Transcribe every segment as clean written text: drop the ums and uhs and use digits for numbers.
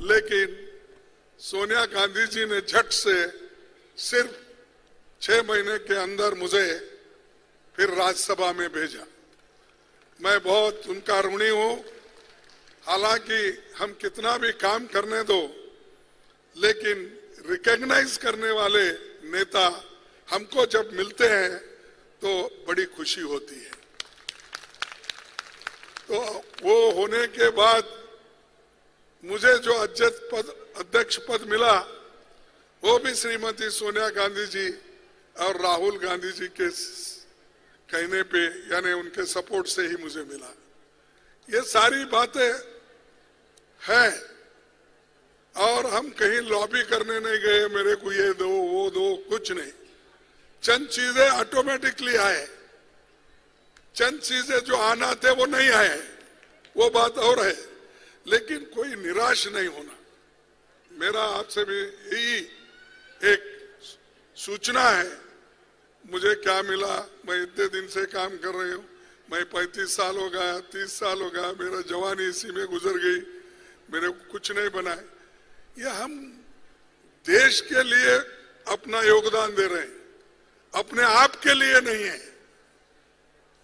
लेकिन सोनिया गांधी जी ने झट से सिर्फ 6 महीने के अंदर मुझे फिर राज्यसभा में भेजा। मैं बहुत उनका ऋणी हूं। हालांकि हम कितना भी काम करने दो, लेकिन रिकॉग्नाइज करने वाले नेता हमको जब मिलते हैं तो बड़ी खुशी होती है। तो वो होने के बाद मुझे जो अध्यक्ष पद मिला वो भी श्रीमती सोनिया गांधी जी और राहुल गांधी जी के कहने पे, यानी उनके सपोर्ट से ही मुझे मिला। ये सारी बातें हैं और हम कहीं लॉबी करने नहीं गए, मेरे को ये दो वो दो, कुछ नहीं। चंद चीजें ऑटोमेटिकली आए, चंद चीजें जो आना थे वो नहीं आए, वो बात और है। लेकिन कोई निराश नहीं होना, मेरा आपसे भी यही एक सूचना है। मुझे क्या मिला, मैं इतने दिन से काम कर रही हूँ, मैं 35 साल हो गया, 30 साल हो गया, मेरा जवानी इसी में गुजर गई, मेरे को कुछ नहीं बना है। ये हम देश के लिए अपना योगदान दे रहे हैं, अपने आप के लिए नहीं है,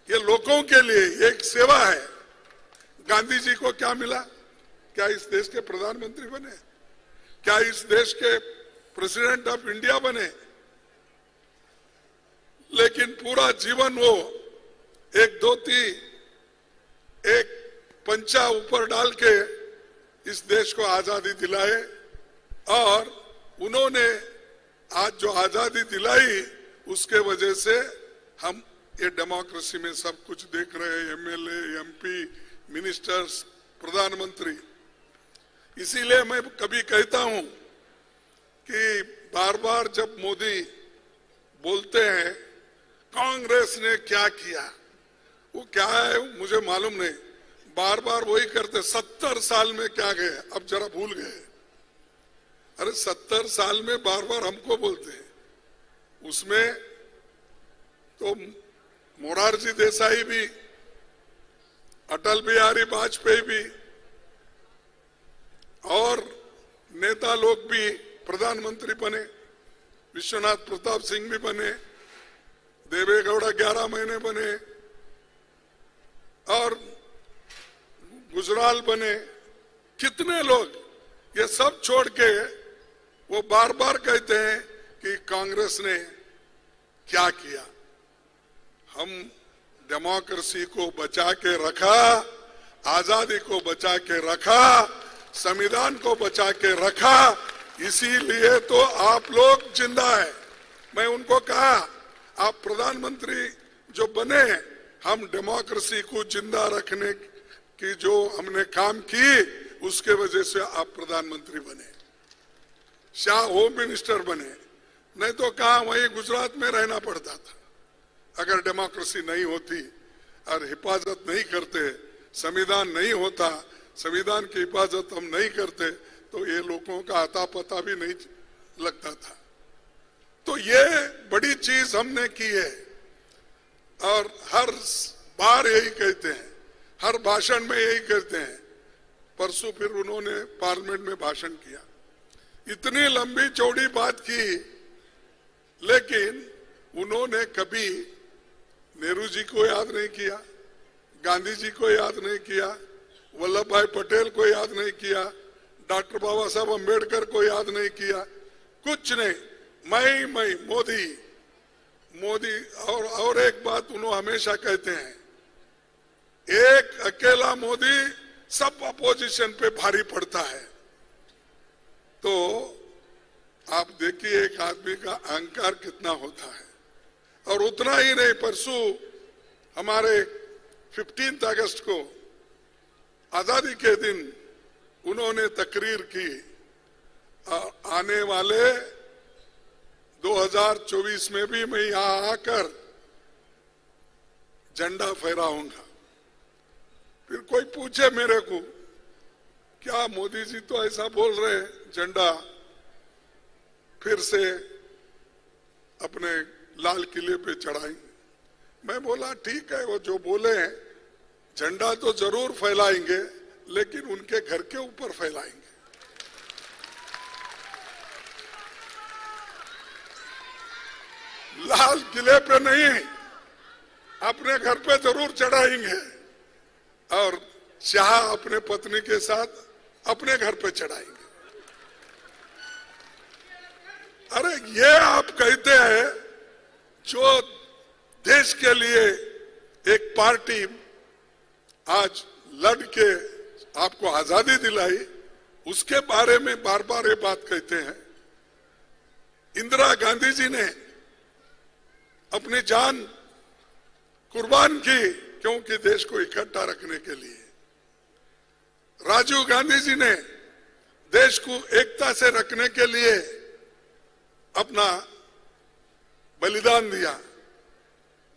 ये लोगों के लिए एक सेवा है। गांधी जी को क्या मिला? क्या इस देश के प्रधानमंत्री बने? क्या इस देश के प्रेसिडेंट ऑफ इंडिया बने? लेकिन पूरा जीवन वो एक धोती एक पंचा ऊपर डाल के इस देश को आजादी दिलाए, और उन्होंने आज जो आजादी दिलाई उसके वजह से हम ये डेमोक्रेसी में सब कुछ देख रहे हैं, एमएलए, एमपी, मिनिस्टर्स, प्रधानमंत्री। इसीलिए मैं कभी कहता हूं कि बार बार जब मोदी बोलते हैं कांग्रेस ने क्या किया, वो क्या है मुझे मालूम नहीं, बार बार वही करते। 70 साल में क्या गए, अब जरा भूल गए। अरे 70 साल में बार बार हमको बोलते हैं, उसमें तो मोरारजी देसाई भी, अटल बिहारी वाजपेयी भी और नेता लोग भी प्रधानमंत्री बने, विश्वनाथ प्रताप सिंह भी बने, देवेगौड़ा 11 महीने बने और गुजराल बने। कितने लोग, ये सब छोड़ के वो बार बार कहते हैं कि कांग्रेस ने क्या किया। हम डेमोक्रेसी को बचा के रखा, आजादी को बचा के रखा, संविधान को बचा के रखा, इसीलिए तो आप लोग जिंदा है। मैं उनको कहा आप प्रधानमंत्री जो बने, हम डेमोक्रेसी को जिंदा रखने की जो हमने काम की उसके वजह से आप प्रधानमंत्री बने, शाह होम मिनिस्टर बने, नहीं तो कहा वही गुजरात में रहना पड़ता था। अगर डेमोक्रेसी नहीं होती और हिफाजत नहीं करते, संविधान नहीं होता, संविधान की हिफाजत हम नहीं करते तो ये लोगों का आता पता भी नहीं लगता था। तो ये बड़ी चीज हमने की है और हर बार यही कहते हैं, हर भाषण में यही कहते हैं। परसों फिर उन्होंने पार्लियामेंट में भाषण किया, इतनी लंबी चौड़ी बात की, लेकिन उन्होंने कभी नेहरू जी को याद नहीं किया, गांधी जी को याद नहीं किया, वल्लभ भाई पटेल को याद नहीं किया, डॉक्टर बाबा साहब अम्बेडकर को याद नहीं किया, कुछ नहीं। मैं मोदी और एक बात उन्होंने हमेशा कहते हैं, एक अकेला मोदी सब अपोजिशन पे भारी पड़ता है। तो आप देखिए एक आदमी का अहंकार कितना होता है। और उतना ही नहीं, परसों हमारे 15 अगस्त को आजादी के दिन उन्होंने तकरीर की, आने वाले 2024 में भी मैं यहां आकर झंडा फहराऊंगा। फिर कोई पूछे मेरे को, क्या मोदी जी तो ऐसा बोल रहे हैं, झंडा फिर से अपने लाल किले पे चढ़ाएंगे। मैं बोला ठीक है, वो जो बोले हैं झंडा तो जरूर फैलाएंगे, लेकिन उनके घर के ऊपर फैलाएंगे। लाल किले पे नहीं, अपने घर पे जरूर चढ़ाएंगे और शाह अपने पत्नी के साथ अपने घर पे चढ़ाएंगे। अरे ये आप कहते हैं जो देश के लिए एक पार्टी आज लड़ के आपको आजादी दिलाई, उसके बारे में बार बार ये बात कहते हैं। इंदिरा गांधी जी ने अपनी जान कुर्बान की क्योंकि देश को इकट्ठा रखने के लिए। राजीव गांधी जी ने देश को एकता से रखने के लिए अपना बलिदान दिया।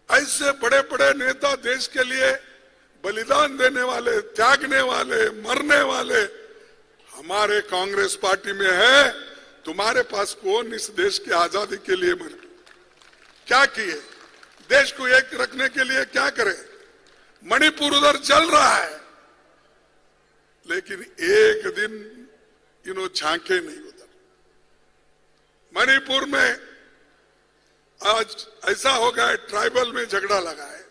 ऐसे बड़े बड़े नेता देश के लिए बलिदान देने वाले, त्यागने वाले, मरने वाले हमारे कांग्रेस पार्टी में है। तुम्हारे पास कौन इस देश की आजादी के लिए मर क्या किए, देश को एक रखने के लिए क्या करे? मणिपुर उधर चल रहा है, लेकिन एक दिन इन्होंने झांके नहीं उधर। मणिपुर में आज ऐसा हो गया है, ट्राइबल में झगड़ा लगा है,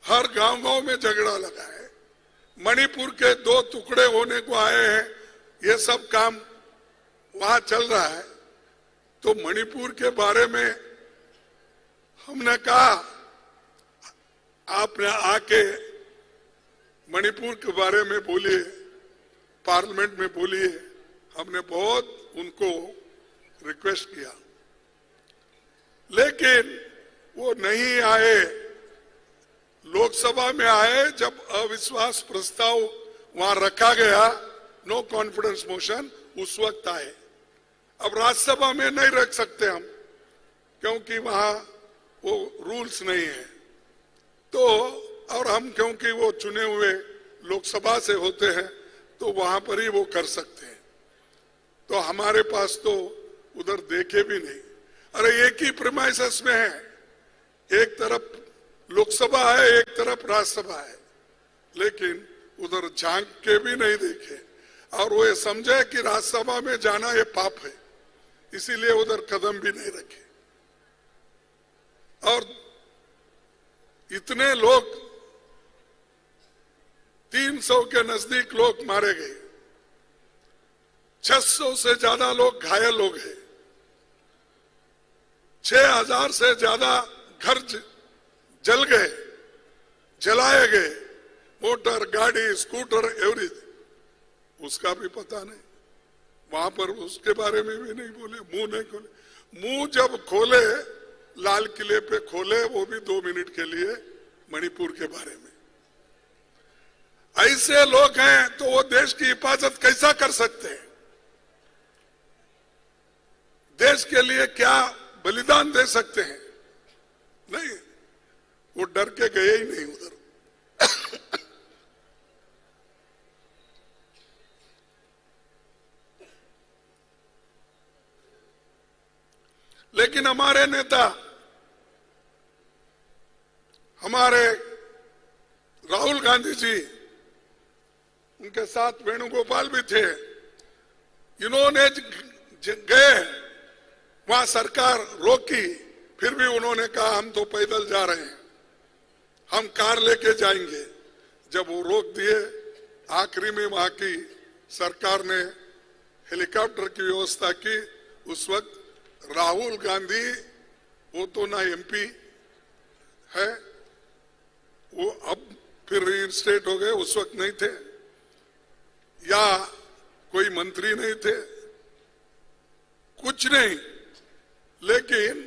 हर गांव में झगड़ा लगा है। मणिपुर के 2 टुकड़े होने को आए हैं, ये सब काम वहां चल रहा है। तो मणिपुर के बारे में हमने कहा आपने आके मणिपुर के बारे में बोलिए, पार्लियामेंट में बोलिए। हमने बहुत उनको रिक्वेस्ट किया, लेकिन वो नहीं आए। लोकसभा में आए जब अविश्वास प्रस्ताव वहां रखा गया, नो कॉन्फिडेंस मोशन, उस वक्त आए। अब राज्यसभा में नहीं रख सकते हम, क्योंकि वहां वो रूल्स नहीं है। तो और हम क्योंकि वो चुने हुए लोकसभा से होते हैं, तो वहां पर ही वो कर सकते हैं। तो हमारे पास तो उधर देखे भी नहीं। अरे एक ही प्रीमाइसेस में है, एक तरफ लोकसभा है, एक तरफ राज्यसभा है, लेकिन उधर झांक के भी नहीं देखे। और वो ये समझे कि राज्यसभा में जाना ये पाप है, इसीलिए उधर कदम भी नहीं रखे। और इतने लोग, 300 के नजदीक लोग मारे गए, 600 से ज्यादा लोग घायल हो गए, 6000 से ज्यादा घर जल गए, जलाए गए, मोटर, गाड़ी, स्कूटर, एवरीथिंग। उसका भी पता नहीं, वहां पर उसके बारे में भी नहीं बोले, मुंह नहीं खोले। मुंह जब खोले, लाल किले पे खोले, वो भी 2 मिनट के लिए मणिपुर के बारे में। ऐसे लोग हैं तो वो देश की हिफाजत कैसा कर सकते हैं? देश के लिए क्या बलिदान दे सकते हैं? नहीं, वो डर के गए ही नहीं उधर। लेकिन हमारे नेता, हमारे राहुल गांधी जी, उनके साथ वेणुगोपाल भी थे, इन्होंने गए, वहां सरकार रोकी, फिर भी उन्होंने कहा हम तो पैदल जा रहे हैं, हम कार लेके जाएंगे। जब वो रोक दिए, आखिरी में वहां की सरकार ने हेलीकॉप्टर की व्यवस्था की। उस वक्त राहुल गांधी, वो तो ना एमपी है, वो अब फिर रीइंस्टेट हो गए, उस वक्त नहीं थे, या कोई मंत्री नहीं थे, कुछ नहीं। लेकिन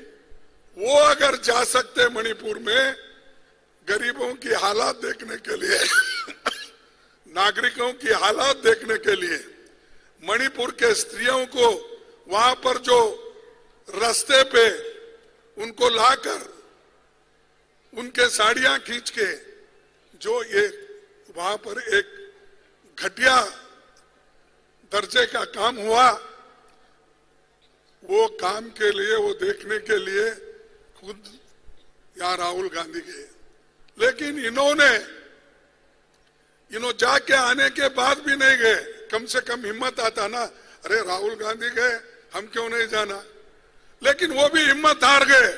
वो अगर जा सकते मणिपुर में गरीबों की हालात देखने के लिए नागरिकों की हालात देखने के लिए, मणिपुर के स्त्रियों को वहां पर जो रास्ते पे उनको लाकर उनके साड़ियां खींच के जो ये वहां पर एक घटिया दर्जे का काम हुआ, वो काम के लिए, वो देखने के लिए खुद यहाँ राहुल गांधी गए। लेकिन इन्होंने जाके आने के बाद भी नहीं गए। कम से कम हिम्मत आता ना, अरे राहुल गांधी गए, हम क्यों नहीं जाना? लेकिन वो भी हिम्मत हार गए,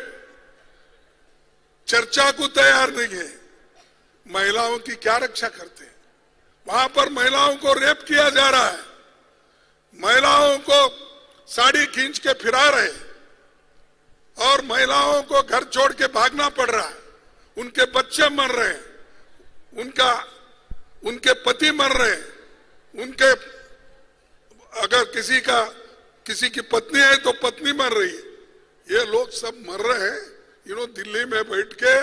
चर्चा को तैयार नहीं है। महिलाओं की क्या रक्षा करते हैं? वहां पर महिलाओं को रेप किया जा रहा है, महिलाओं को साड़ी खींच के फिरा रहे, और महिलाओं को घर छोड़ के भागना पड़ रहा है, उनके बच्चे मर रहे हैं, उनके पति मर रहे हैं, उनके अगर किसी की पत्नी है तो पत्नी मर रही है। ये लोग सब मर रहे हैं, दिल्ली में बैठ के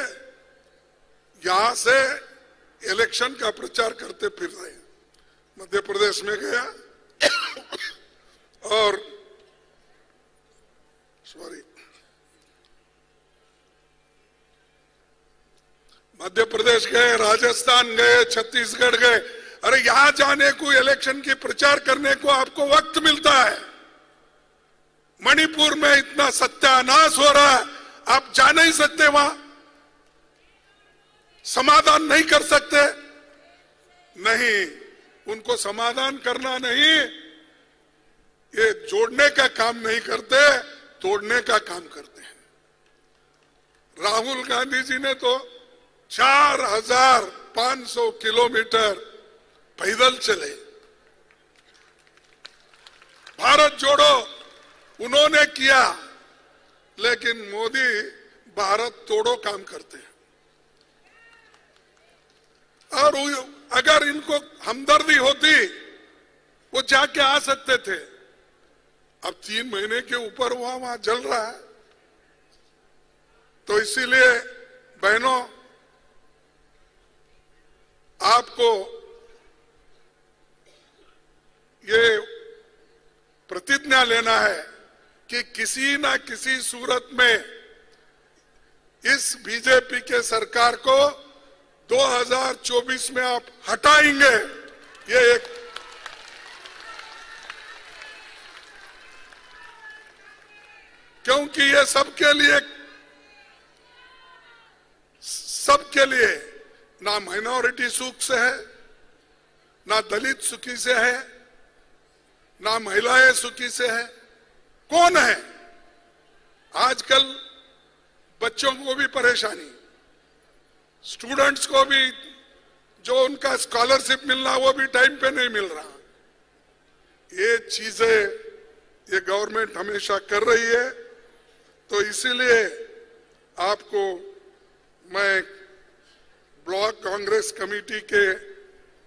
यहां से इलेक्शन का प्रचार करते फिर रहे हैं। मध्य प्रदेश में गया और मध्य प्रदेश गए, राजस्थान गए, छत्तीसगढ़ गए। अरे यहां जाने को, इलेक्शन की प्रचार करने को आपको वक्त मिलता है। मणिपुर में इतना सत्यानाश हो रहा है, आप जा नहीं सकते, वहां समाधान नहीं कर सकते। नहीं, उनको समाधान करना नहीं, ये जोड़ने का काम नहीं करते, तोड़ने का काम करते हैं। राहुल गांधी जी ने तो 4500 किलोमीटर पैदल चले। भारत जोड़ो उन्होंने किया, लेकिन मोदी भारत तोड़ो काम करते हैं। और अगर इनको हमदर्दी होती, वो जाके आ सकते थे। अब 3 महीने के ऊपर वहां जल रहा है। तो इसीलिए बहनों, आपको ये प्रतिज्ञा लेना है कि किसी ना किसी सूरत में इस बीजेपी के सरकार को 2024 में आप हटाएंगे। ये एक क्योंकि ये सबके लिए ना माइनॉरिटी सुख से है, ना दलित सुखी से है, ना महिलाएं सुखी से है। कौन है? आजकल बच्चों को भी परेशानी, स्टूडेंट्स को भी जो उनका स्कॉलरशिप मिलना वो भी टाइम पे नहीं मिल रहा। ये चीजें ये गवर्नमेंट हमेशा कर रही है। तो इसीलिए आपको मैं ब्लॉक कांग्रेस कमेटी के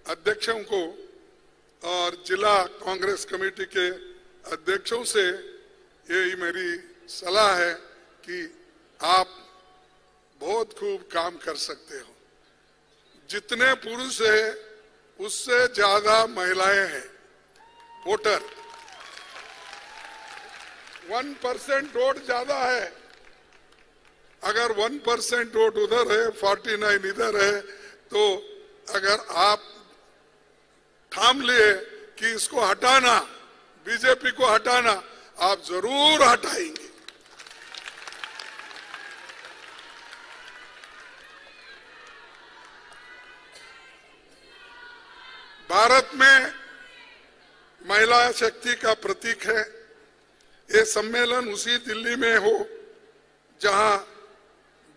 अध्यक्षों को और जिला कांग्रेस कमेटी के अध्यक्षों से यही मेरी सलाह है कि आप बहुत खूब काम कर सकते हो। जितने पुरुष है उससे ज्यादा महिलाएं हैं वोटर। 1% वोट ज्यादा है। अगर 1% वोट उधर है, 49 इधर है, तो अगर आप ठाम लिए कि इसको हटाना, बीजेपी को हटाना, आप जरूर हटाएंगे। भारत में महिला शक्ति का प्रतीक है। ये सम्मेलन उसी दिल्ली में हो जहां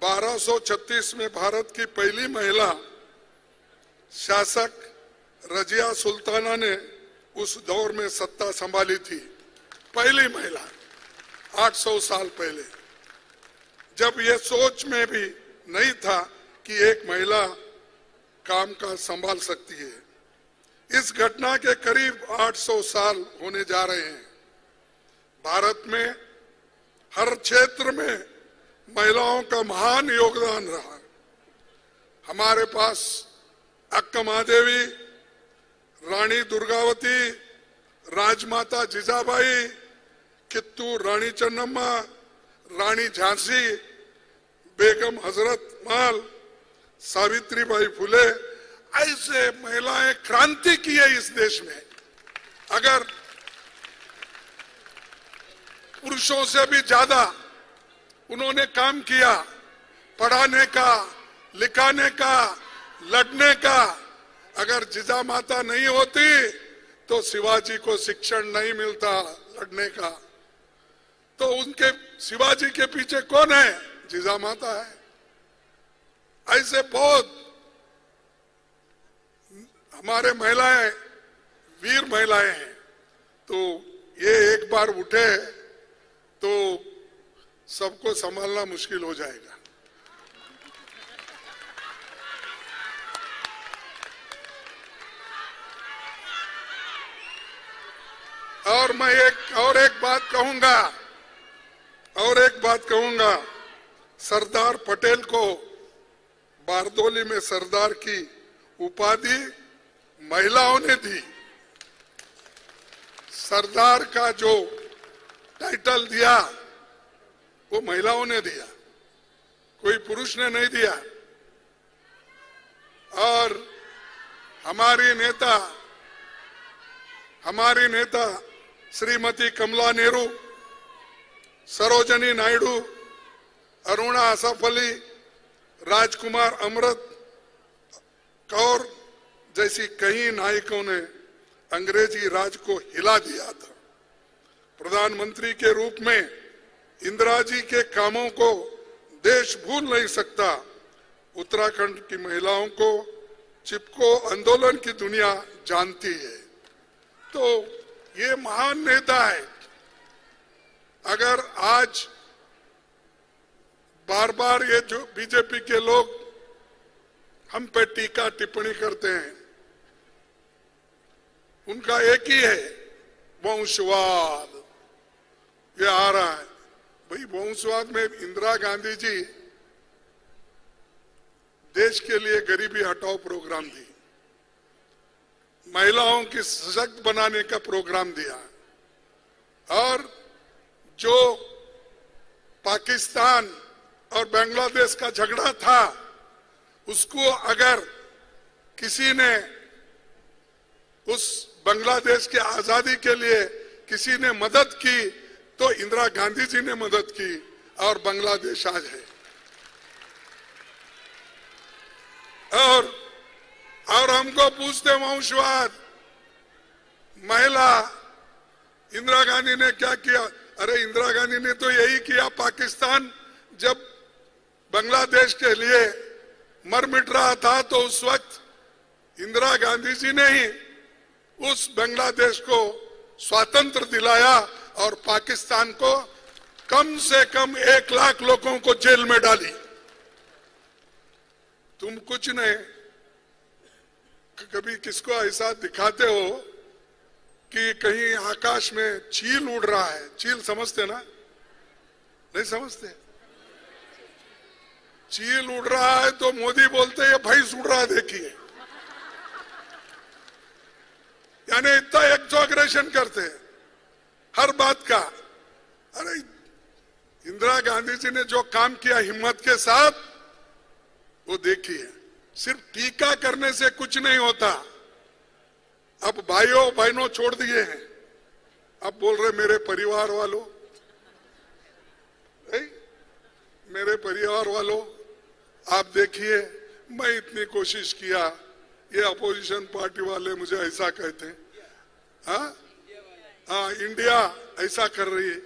1236 में भारत की पहली महिला शासक रजिया सुल्ताना ने उस दौर में सत्ता संभाली थी। पहली महिला 800 साल पहले, जब ये सोच में भी नहीं था कि एक महिला काम का संभाल सकती है। इस घटना के करीब 800 साल होने जा रहे हैं। भारत में हर क्षेत्र में महिलाओं का महान योगदान रहा। हमारे पास अक्का महादेवी, रानी दुर्गावती, राजमाता जिजाबाई, कित्तूर रानी चन्नम्मा, रानी झांसी, बेगम हजरत महल, सावित्रीबाई फुले, ऐसे महिलाएं क्रांति की है इस देश में। अगर पुरुषों से भी ज्यादा उन्होंने काम किया, पढ़ाने का, लिखाने का, लड़ने का। अगर जिजा माता नहीं होती तो शिवाजी को शिक्षण नहीं मिलता लड़ने का। तो उनके शिवाजी के पीछे कौन है? जिजामाता है। ऐसे बहुत हमारे महिलाएं वीर महिलाएं हैं। तो ये एक बार उठे तो सबको संभालना मुश्किल हो जाएगा। और मैं एक बात कहूंगा, सरदार पटेल को बारदोली में सरदार की उपाधि महिलाओं ने दी। सरदार का जो टाइटल दिया वो महिलाओं ने दिया, कोई पुरुष ने नहीं दिया। और हमारी नेता श्रीमती कमला नेहरू, सरोजनी नायडू, अरुणा आसफ अली, राजकुमार अमृत कौर जैसी कई नायकों ने अंग्रेजी राज को हिला दिया था। प्रधानमंत्री के रूप में इंदिरा जी के कामों को देश भूल नहीं सकता। उत्तराखंड की महिलाओं को चिपको आंदोलन की दुनिया जानती है। तो ये महान नेता है। अगर आज बार बार ये जो बीजेपी के लोग हम पे टीका टिप्पणी करते हैं, उनका एक ही है, वंशवाद। ये आ रहा है भाई, वंशवाद में इंदिरा गांधी जी देश के लिए गरीबी हटाओ प्रोग्राम दी, महिलाओं की सशक्त बनाने का प्रोग्राम दिया। और जो पाकिस्तान और बांग्लादेश का झगड़ा था, उसको अगर किसी ने उस बांग्लादेश की आजादी के लिए किसी ने मदद की तो इंदिरा गांधी जी ने मदद की और बांग्लादेश आज है। और हमको पूछते वंशवाद, महिला इंदिरा गांधी ने क्या किया? अरे इंदिरा गांधी ने तो यही किया। पाकिस्तान जब बांग्लादेश के लिए मर मिट रहा था तो उस वक्त इंदिरा गांधी जी ने ही उस बांग्लादेश को स्वातंत्र दिलाया और पाकिस्तान को कम से कम 1 लाख लोगों को जेल में डाली। तुम कुछ नहीं, कभी किसको ऐसा दिखाते हो कि कहीं आकाश में चील उड़ रहा है? चील समझते ना? नहीं समझते? चील उड़ रहा है तो मोदी बोलते हैं भैंस उड़ रहा है, देखिए। यानी इतना एक्सॉग्रेशन करते हैं हर बात का। अरे इंदिरा गांधी जी ने जो काम किया हिम्मत के साथ, वो देखिए। सिर्फ टीका करने से कुछ नहीं होता। अब भाइयों बहनों छोड़ दिए हैं, अब बोल रहे मेरे परिवार वालों, मेरे परिवार वालों, आप देखिए मैं इतनी कोशिश किया, ये अपोजिशन पार्टी वाले मुझे ऐसा कहते हैं, हाँ इंडिया ऐसा कर रही है।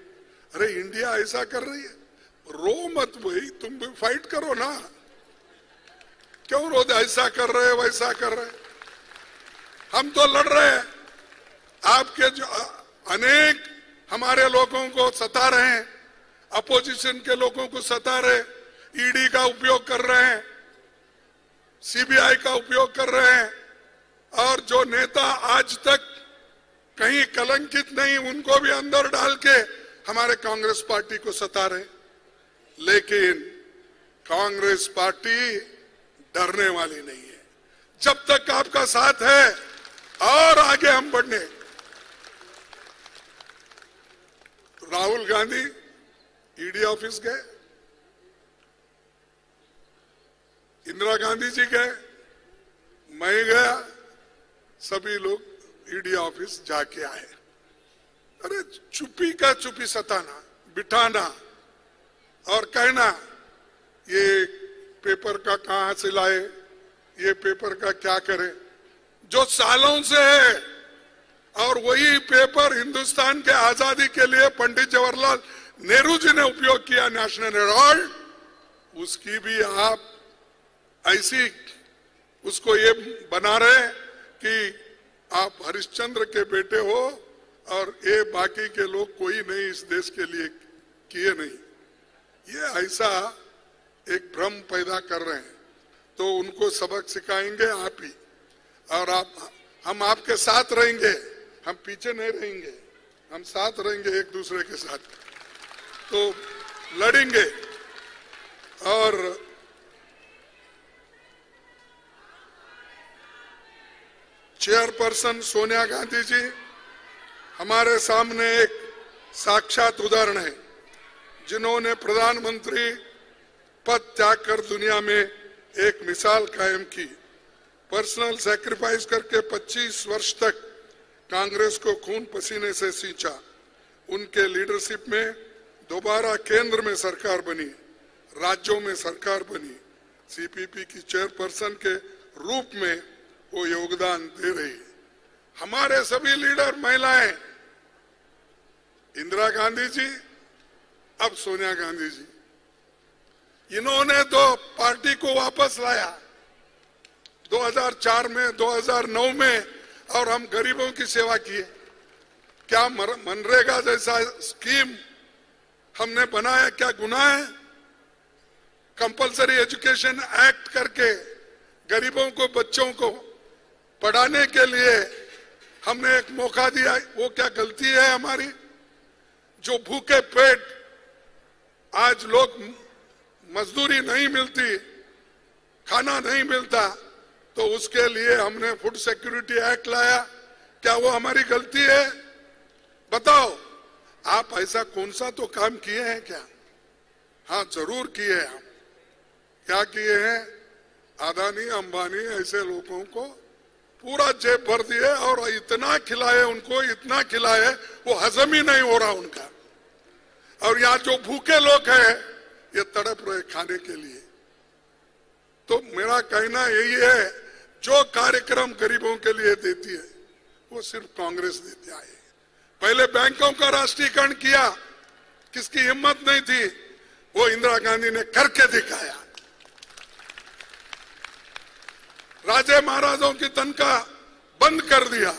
अरे इंडिया ऐसा कर रही है, रो मत भाई, तुम भी फाइट करो ना। क्यों रो? ऐसा कर रहे वैसा कर रहे, हम तो लड़ रहे हैं। आपके जो अनेक हमारे लोगों को सता रहे हैं, अपोजिशन के लोगों को सता रहे, ईडी का उपयोग कर रहे हैं, सीबीआई का उपयोग कर रहे हैं, और जो नेता आज तक कहीं कलंकित नहीं, उनको भी अंदर डाल के हमारे कांग्रेस पार्टी को सता रहे। लेकिन कांग्रेस पार्टी डरने वाली नहीं है। जब तक आपका साथ है और आगे हम बढ़ने। राहुल गांधी ईडी ऑफिस गए, इंदिरा गांधी जी गए, मैं गया, सभी लोग ईडी ऑफिस जाके आए। अरे चुप्पी का चुप्पी सताना, बिठाना और कहना ये पेपर का कहां से लाए, ये पेपर का क्या करें, जो सालों से है। और वही पेपर हिंदुस्तान के आजादी के लिए पंडित जवाहरलाल नेहरू जी ने उपयोग किया नेशनल हेराल्ड, उसकी भी आप ऐसी उसको ये बना रहे कि आप हरिश्चंद्र के बेटे हो और ये बाकी के लोग कोई नहीं इस देश के लिए किए नहीं। ये ऐसा एक भ्रम पैदा कर रहे हैं, तो उनको सबक सिखाएंगे आप ही, और हम आपके साथ रहेंगे, हम पीछे नहीं रहेंगे, हम साथ रहेंगे एक दूसरे के साथ, तो लड़ेंगे। और चेयरपर्सन सोनिया गांधी जी हमारे सामने एक साक्षात उदाहरण है, जिन्होंने प्रधानमंत्री पद त्याग कर दुनिया में एक मिसाल कायम की। पर्सनल सैक्रिफाइस करके 25 वर्ष तक कांग्रेस को खून पसीने से सींचा। उनके लीडरशिप में दोबारा केंद्र में सरकार बनी, राज्यों में सरकार बनी। सीपीपी की चेयरपर्सन के रूप में वो योगदान दे रही है। हमारे सभी लीडर महिलाएं, इंदिरा गांधी जी, अब सोनिया गांधी जी, इन्होंने तो पार्टी को वापस लाया 2004 में, 2009 में, और हम गरीबों की सेवा किए। क्या मनरेगा जैसा स्कीम हमने बनाया, क्या गुनाह है? कंपलसरी एजुकेशन एक्ट करके गरीबों को, बच्चों को पढ़ाने के लिए हमने एक मौका दिया, वो क्या गलती है हमारी? जो भूखे पेट आज लोग, मजदूरी नहीं मिलती, खाना नहीं मिलता, तो उसके लिए हमने फूड सिक्योरिटी एक्ट लाया। क्या वो हमारी गलती है? बताओ, आप ऐसा कौन सा तो काम किए हैं क्या? हाँ, जरूर किए हैं। हम क्या किए हैं? अदानी, अंबानी ऐसे लोगों को पूरा जेब भर दिए और इतना खिलाए उनको, इतना खिलाए, वो हजम ही नहीं हो रहा उनका। और यहाँ जो भूखे लोग हैं, ये तड़प रहे खाने के लिए। तो मेरा कहना यही है, जो कार्यक्रम गरीबों के लिए देती है वो सिर्फ कांग्रेस देती आई। पहले बैंकों का राष्ट्रीयकरण किया, किसकी हिम्मत नहीं थी, वो इंदिरा गांधी ने करके दिखाया। राजे महाराजों की तनख्वाह बंद कर दिया।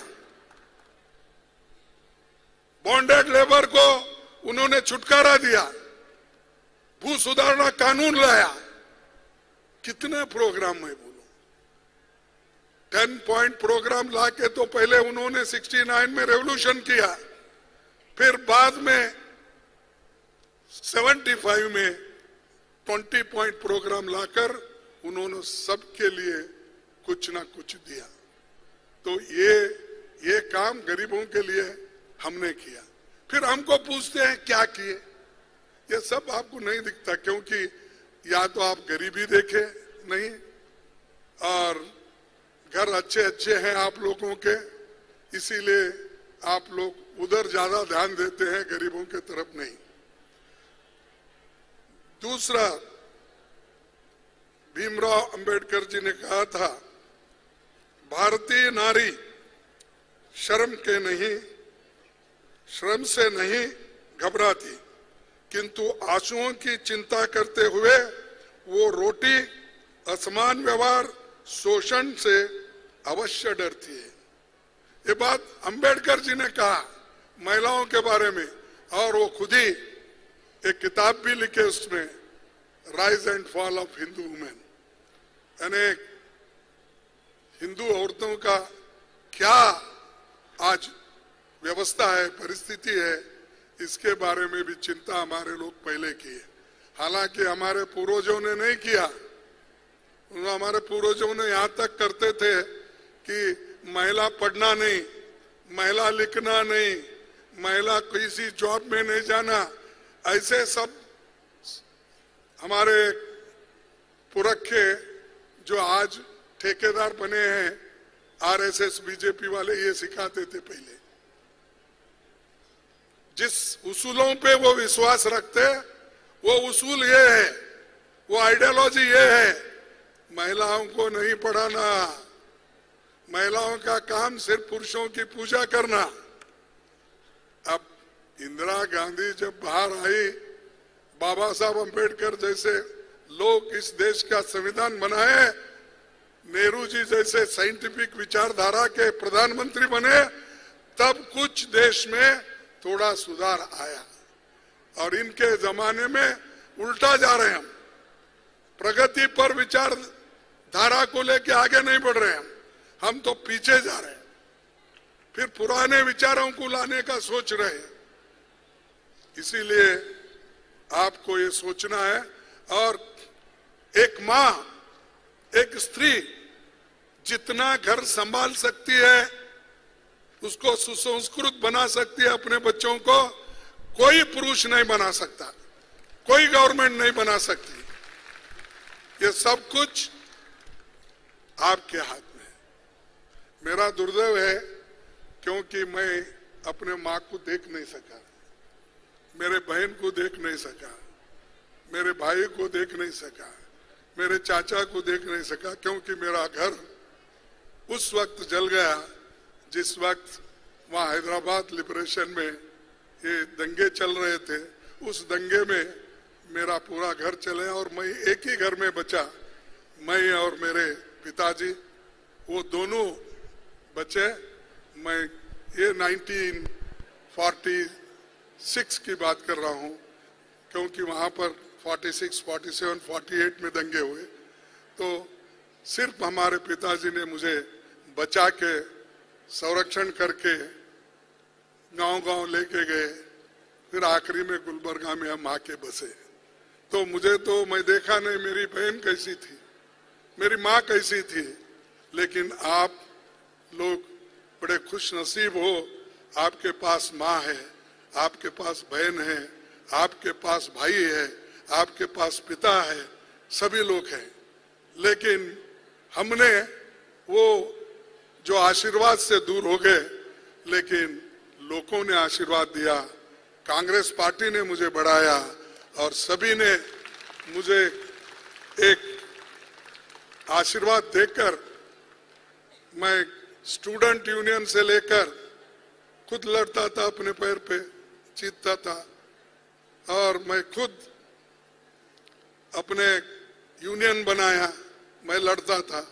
बॉन्डेड लेबर को उन्होंने छुटकारा दिया। भू सुधारणा कानून लाया। कितने प्रोग्राम में बोलो, 10 पॉइंट प्रोग्राम लाके तो पहले उन्होंने 69 में रेवोल्यूशन किया, फिर बाद में 75 में 20 पॉइंट प्रोग्राम लाकर उन्होंने सबके लिए कुछ ना कुछ दिया। तो ये काम गरीबों के लिए हमने किया। फिर हमको पूछते हैं क्या किए? ये सब आपको नहीं दिखता, क्योंकि या तो आप गरीबी देखे नहीं, और घर अच्छे अच्छे हैं आप लोगों के, इसीलिए आप लोग उधर ज्यादा ध्यान देते हैं, गरीबों के तरफ नहीं। दूसरा, भीमराव अंबेडकर जी ने कहा था, भारतीय नारी शर्म से नहीं घबराती, किंतु आंसुओं की चिंता करते हुए वो रोटी, असमान व्यवहार, शोषण से अवश्य डरती है। ये बात अंबेडकर जी ने कहा महिलाओं के बारे में, और वो खुद ही एक किताब भी लिखे उसमें, rise and fall of Hindu women, यानी हिंदू औरतों का क्या आज व्यवस्था है, परिस्थिति है, इसके बारे में भी चिंता हमारे लोग पहले किए। हालांकि हमारे पूर्वजों ने नहीं किया। हमारे पूर्वजों ने यहाँ तक करते थे कि महिला पढ़ना नहीं, महिला लिखना नहीं, महिला किसी जॉब में नहीं जाना, ऐसे सब हमारे पुरखे जो आज ठेकेदार बने हैं, आरएसएस, बीजेपी वाले, ये सिखाते थे पहले। जिस उसूलों पे वो विश्वास रखते, वो उसूल ये है, वो आइडियोलॉजी ये है, महिलाओं को नहीं पढ़ाना, महिलाओं का काम सिर्फ पुरुषों की पूजा करना। अब इंदिरा गांधी जब बाहर आई, बाबा साहब अंबेडकर जैसे लोग इस देश का संविधान बनाए, नेहरू जी जैसे साइंटिफिक विचारधारा के प्रधानमंत्री बने, तब कुछ देश में थोड़ा सुधार आया। और इनके जमाने में उल्टा जा रहे हैं हम, प्रगति पर विचारधारा को लेके आगे नहीं बढ़ रहे हैं हम तो पीछे जा रहे हैं, फिर पुराने विचारों को लाने का सोच रहे हैं। इसीलिए आपको ये सोचना है। और एक माँ, एक स्त्री जितना घर संभाल सकती है, उसको सुसंस्कृत बना सकती है अपने बच्चों को, कोई पुरुष नहीं बना सकता, कोई गवर्नमेंट नहीं बना सकती। ये सब कुछ आपके हाथ में है। मेरा दुर्दैव है क्योंकि मैं अपने माँ को देख नहीं सका, मेरे बहन को देख नहीं सका, मेरे भाई को देख नहीं सका, मेरे चाचा को देख नहीं सका, क्योंकि मेरा घर उस वक्त जल गया जिस वक्त वहां हैदराबाद लिबरेशन में ये दंगे चल रहे थे। उस दंगे में मेरा पूरा घर चले और मैं एक ही घर में बचा, मैं और मेरे पिताजी, वो दोनों बचे। मैं ये 1946 की बात कर रहा हूँ, क्योंकि वहां पर 46, 47, 48 में दंगे हुए, तो सिर्फ हमारे पिताजी ने मुझे बचा के संरक्षण करके गांव-गांव लेके गए। फिर आखिरी में गुलबर्गा में हम आके बसे। तो मुझे तो मैं देखा नहीं मेरी बहन कैसी थी, मेरी माँ कैसी थी, लेकिन आप लोग बड़े खुश नसीब हो, आपके पास माँ है, आपके पास बहन है, आपके पास भाई है, आपके पास पिता है, सभी लोग हैं। लेकिन हमने वो जो आशीर्वाद से दूर हो गए, लेकिन लोगों ने आशीर्वाद दिया, कांग्रेस पार्टी ने मुझे बढ़ाया और सभी ने मुझे एक आशीर्वाद देकर, मैं स्टूडेंट यूनियन से लेकर खुद लड़ता था, अपने पैर पे जीतता था, और मैं खुद अपने यूनियन बनाया, मैं लड़ता था।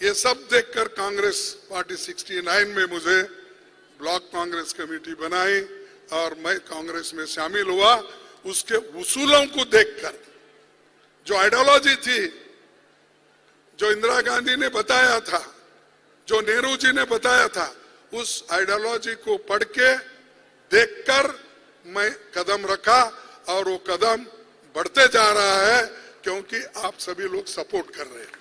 ये सब देखकर कांग्रेस पार्टी 69 में मुझे ब्लॉक कांग्रेस कमेटी बनाई और मैं कांग्रेस में शामिल हुआ। उसके उसूलों को देखकर, जो आइडियोलॉजी थी, जो इंदिरा गांधी ने बताया था, जो नेहरू जी ने बताया था, उस आइडियोलॉजी को पढ़ के देखकर मैं कदम रखा और वो कदम बढ़ते जा रहा है, क्योंकि आप सभी लोग सपोर्ट कर रहे हैं।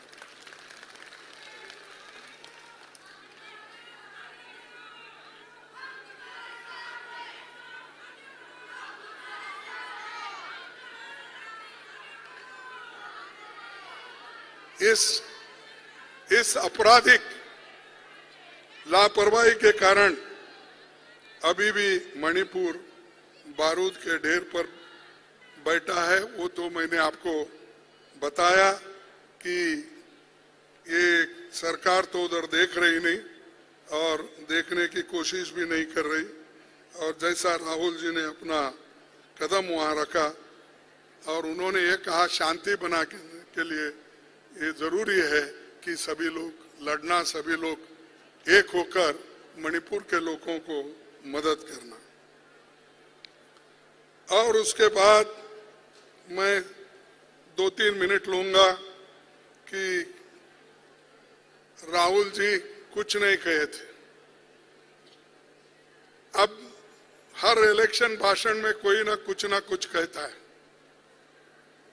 इस आपराधिक लापरवाही के कारण अभी भी मणिपुर बारूद के ढेर पर बैठा है। वो तो मैंने आपको बताया कि ये सरकार तो उधर देख रही नहीं और देखने की कोशिश भी नहीं कर रही, और जैसा राहुल जी ने अपना कदम वहां रखा और उन्होंने ये कहा शांति बनाने के लिए ये जरूरी है कि सभी लोग लड़ना, सभी लोग एक होकर मणिपुर के लोगों को मदद करना। और उसके बाद मैं 2-3 मिनट लूंगा कि राहुल जी कुछ नहीं कहे थे। अब हर इलेक्शन भाषण में कोई ना कुछ कहता है,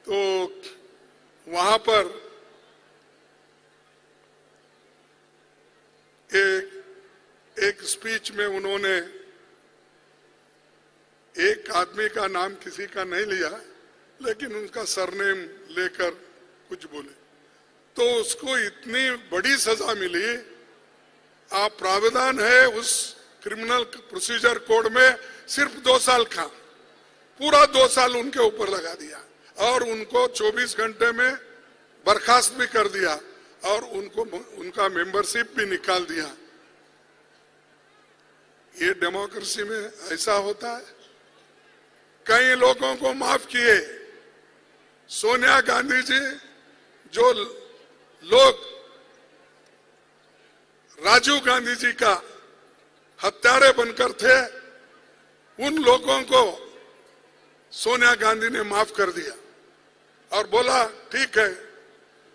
तो वहां पर एक स्पीच में उन्होंने एक आदमी का नाम किसी का नहीं लिया, लेकिन उनका सरनेम लेकर कुछ बोले, तो उसको इतनी बड़ी सजा मिली। आप प्रावधान है उस क्रिमिनल प्रोसीजर कोड में सिर्फ 2 साल का, पूरा 2 साल उनके ऊपर लगा दिया और उनको 24 घंटे में बर्खास्त भी कर दिया और उनका मेंबरशिप भी निकाल दिया। ये डेमोक्रेसी में ऐसा होता है? कई लोगों को माफ किए। सोनिया गांधी जी जो लोग राजीव गांधी जी का हत्यारे बनकर थे, उन लोगों को सोनिया गांधी ने माफ कर दिया और बोला ठीक है,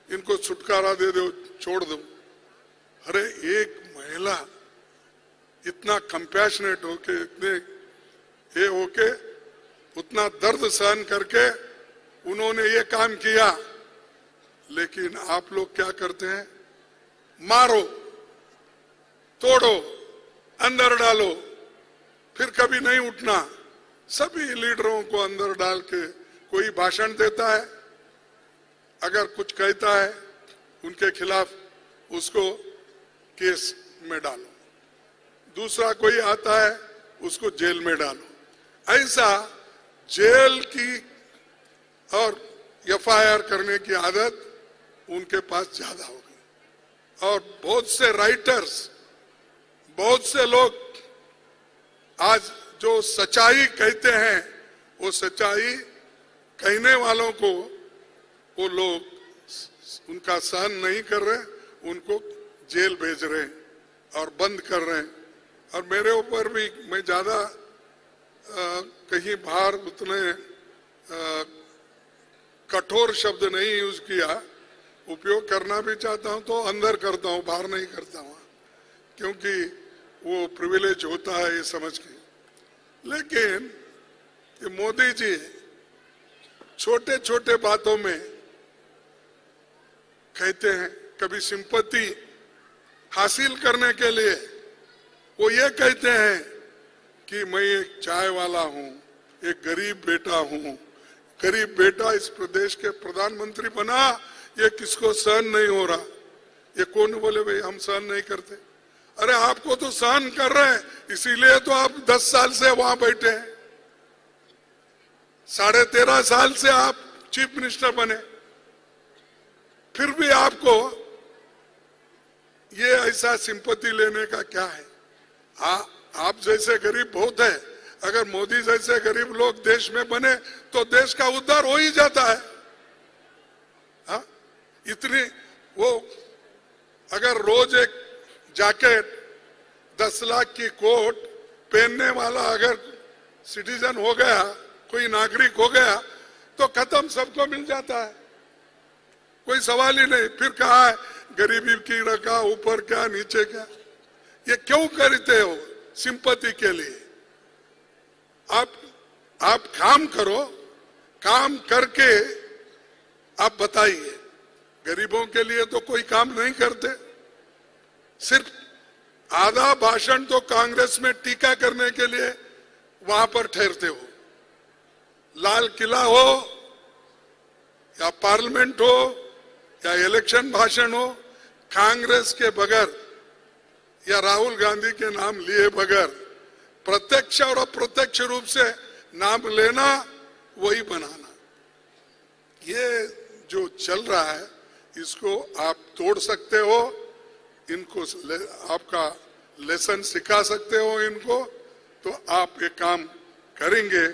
इनको छुटकारा दे दो, छोड़ दो। अरे एक महिला इतना कंपैशनेट होके, इतने ये होके, उतना दर्द सहन करके उन्होंने ये काम किया। लेकिन आप लोग क्या करते हैं? मारो, तोड़ो, अंदर डालो, फिर कभी नहीं उठना। सभी लीडरों को अंदर डाल के कोई भाषण देता है, अगर कुछ कहता है उनके खिलाफ उसको केस में डालो, दूसरा कोई आता है उसको जेल में डालो। ऐसा जेल की और एफआईआर करने की आदत उनके पास ज्यादा हो गई। और बहुत से राइटर्स, बहुत से लोग आज जो सच्चाई कहते हैं, वो सच्चाई कहने वालों को वो लोग उनका सहन नहीं कर रहे, उनको जेल भेज रहे हैं और बंद कर रहे हैं। और मेरे ऊपर भी, मैं ज्यादा कहीं बाहर उतने कठोर शब्द नहीं यूज किया, उपयोग करना भी चाहता हूं तो अंदर करता हूं, बाहर नहीं करता हूं, क्योंकि वो प्रिविलेज होता है ये समझ के। लेकिन ये मोदी जी छोटे छोटे बातों में कहते हैं, कभी सिंपैथी हासिल करने के लिए वो ये कहते हैं कि मैं एक चाय वाला हूं, एक गरीब बेटा हूं। गरीब बेटा इस प्रदेश के प्रधानमंत्री बना, ये किसको सहन नहीं हो रहा। ये कौन बोले भाई हम सहन नहीं करते? अरे आपको तो सहन कर रहे हैं, इसीलिए तो आप 10 साल से वहां बैठे हैं, 13.5 साल से आप चीफ मिनिस्टर बने, फिर भी आपको ये ऐसा सिंपैथी लेने का क्या है? आप जैसे गरीब बहुत है, अगर मोदी जैसे गरीब लोग देश में बने तो देश का उद्धार हो ही जाता है। हा? इतनी वो अगर रोज एक जैकेट 10 लाख की कोट पहनने वाला अगर सिटीजन हो गया, कोई नागरिक हो गया, तो खत्म, सबको मिल जाता है, कोई सवाल ही नहीं। फिर कहा है गरीबी की रखा, ऊपर क्या नीचे क्या? ये क्यों करते हो? सिंपैथी के लिए। आप काम करो, काम करके आप बताइए। गरीबों के लिए तो कोई काम नहीं करते, सिर्फ आधा भाषण तो कांग्रेस में टीका करने के लिए वहां पर ठहरते हो। लाल किला हो या पार्लियामेंट हो या इलेक्शन भाषण हो, कांग्रेस के बगैर या राहुल गांधी के नाम लिए बगैर प्रत्यक्ष और अप्रत्यक्ष रूप से नाम लेना, वही बनाना। ये जो चल रहा है इसको आप तोड़ सकते हो, इनको आपका लेसन सिखा सकते हो इनको, तो आप ये काम करेंगे,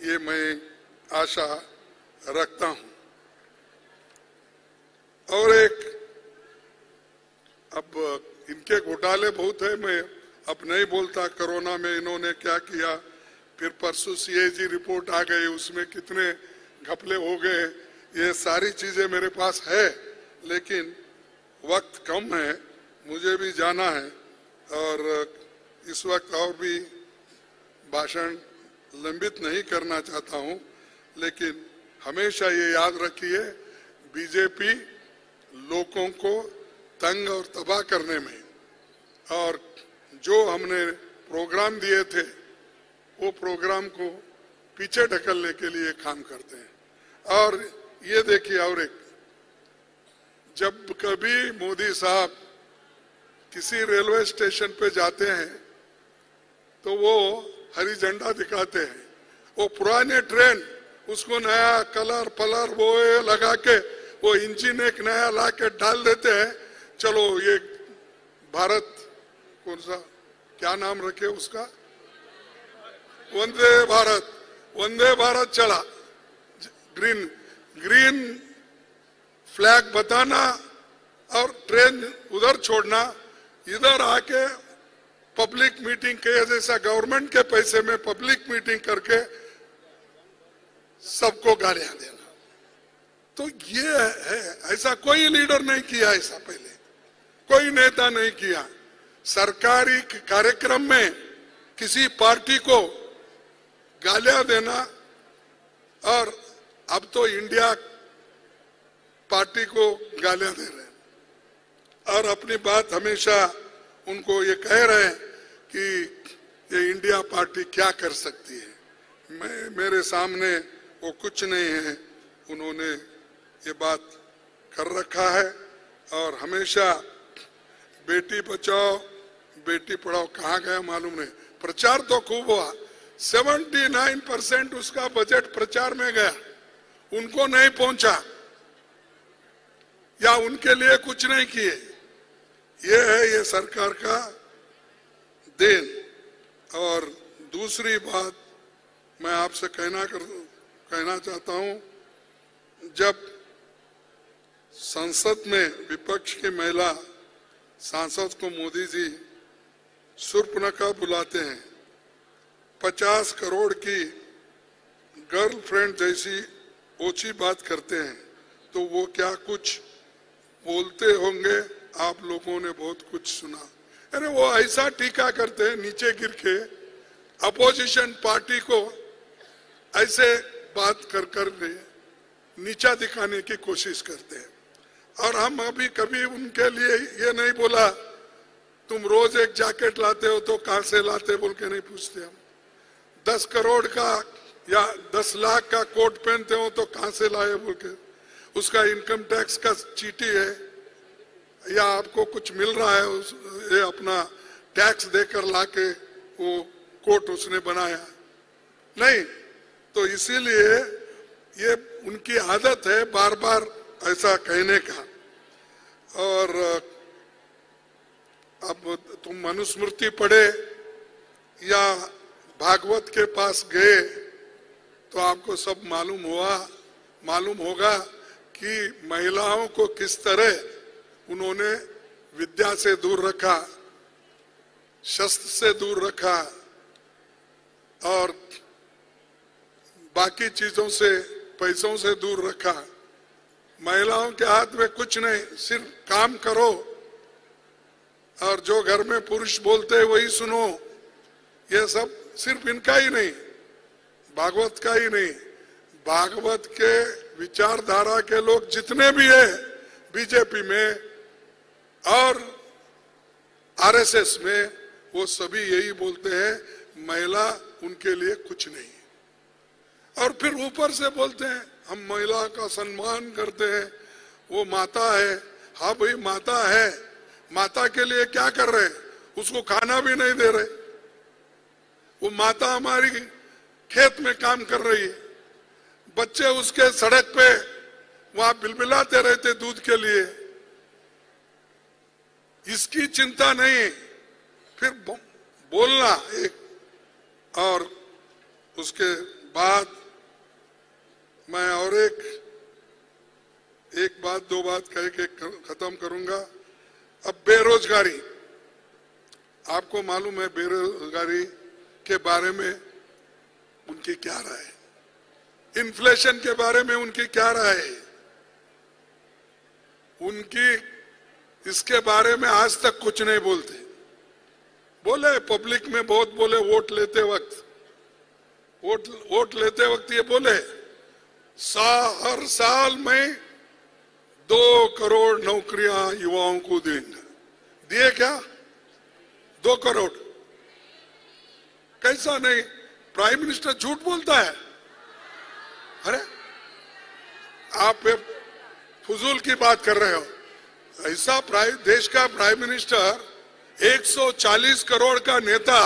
ये मैं आशा रखता हूं। और एक, अब इनके घोटाले बहुत है, मैं अब नहीं बोलता कोरोना में इन्होंने क्या किया, फिर परसों सीएजी रिपोर्ट आ गई, उसमें कितने घपले हो गए, ये सारी चीजें मेरे पास है। लेकिन वक्त कम है, मुझे भी जाना है और इस वक्त और भी भाषण लंबित नहीं करना चाहता हूं। लेकिन हमेशा ये याद रखिए, बीजेपी लोगों को तंग और तबाह करने में, और जो हमने प्रोग्राम दिए थे वो प्रोग्राम को पीछे ढकलने के लिए काम करते हैं। और ये देखिए, और एक, जब कभी मोदी साहब किसी रेलवे स्टेशन पे जाते हैं तो वो हरी झंडा दिखाते हैं, वो पुराने ट्रेन उसको नया कलर पलर वो लगा के वो इंजन एक नया ला के डाल देते हैं। चलो ये भारत, कौन सा क्या नाम रखे उसका, वंदे भारत, वंदे भारत चला, ग्रीन ग्रीन फ्लैग बताना और ट्रेन उधर छोड़ना, इधर आके पब्लिक मीटिंग के जैसा गवर्नमेंट के पैसे में पब्लिक मीटिंग करके सबको गालियां देना। तो ये है, ऐसा कोई लीडर नहीं किया, ऐसा पहले कोई नेता नहीं किया। सरकारी कार्यक्रम में किसी पार्टी को गालियां देना, और अब तो इंडिया पार्टी को गालियां दे रहे हैं और अपनी बात हमेशा उनको ये कह रहे हैं कि ये इंडिया पार्टी क्या कर सकती है। मेरे सामने वो कुछ नहीं है, उन्होंने ये बात कर रखा है। और हमेशा बेटी बचाओ बेटी पढ़ाओ कहाँ गया मालूम नहीं, प्रचार तो खूब हुआ, 79% उसका बजट प्रचार में गया, उनको नहीं पहुंचा या उनके लिए कुछ नहीं किए। ये है ये सरकार का देन। और दूसरी बात मैं आपसे कहना चाहता हूं, जब संसद में विपक्ष की महिला सांसद को मोदी जी शूर्पणखा बुलाते हैं, 50 करोड़ की गर्लफ्रेंड जैसी ओछी बात करते हैं, तो वो क्या कुछ बोलते होंगे, आप लोगों ने बहुत कुछ सुना। अरे वो ऐसा टीका करते हैं नीचे गिर के, अपोजिशन पार्टी को ऐसे बात कर नीचा दिखाने की कोशिश करते हैं। और हम अभी कभी उनके लिए ये नहीं बोला तुम रोज एक जैकेट लाते हो तो कहां से लाते बोल के नहीं पूछते हम। 10 करोड़ का या 10 लाख का कोट पहनते हो तो कहां से लाए बोल के, उसका इनकम टैक्स का चीटी है या आपको कुछ मिल रहा है ये अपना टैक्स देकर लाके वो कोट उसने बनाया नहीं। तो इसीलिए ये उनकी आदत है बार बार ऐसा कहने का। और अब तुम मनुस्मृति पढ़े या भागवत के पास गए तो आपको सब मालूम होगा कि महिलाओं को किस तरह उन्होंने विद्या से दूर रखा, शस्त्र से दूर रखा और बाकी चीजों से, पैसों से दूर रखा। महिलाओं के हाथ में कुछ नहीं, सिर्फ काम करो और जो घर में पुरुष बोलते हैं वही सुनो। ये सब सिर्फ इनका ही नहीं, भागवत का ही नहीं, भागवत के विचारधारा के लोग जितने भी है बीजेपी में और आरएसएस में, वो सभी यही बोलते हैं महिला उनके लिए कुछ नहीं। और फिर ऊपर से बोलते हैं हम महिला का सम्मान करते हैं, वो माता है। हाँ भाई माता है, माता के लिए क्या कर रहे, उसको खाना भी नहीं दे रहे। वो माता हमारी खेत में काम कर रही है, बच्चे उसके सड़क पे वहां बिलबिलाते रहते दूध के लिए, इसकी चिंता नहीं। फिर बोलना एक, और उसके बाद मैं और एक बात दो बात कह के खत्म करूंगा। अब बेरोजगारी, आपको मालूम है बेरोजगारी के बारे में उनकी क्या राय है, इन्फ्लेशन के बारे में उनकी क्या राय है। उनकी इसके बारे में आज तक कुछ नहीं बोलते। बोले पब्लिक में बहुत बोले, वोट लेते वक्त ये बोले हर साल में 2 करोड़ नौकरियां युवाओं को देंगे। दिए क्या? 2 करोड़? कैसा नहीं, प्राइम मिनिस्टर झूठ बोलता है। अरे आप फजूल की बात कर रहे हो। ऐसा देश का प्राइम मिनिस्टर 140 करोड़ का नेता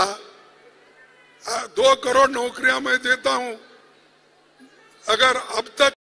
2 करोड़ नौकरियां मैं देता हूं। अगर अब तक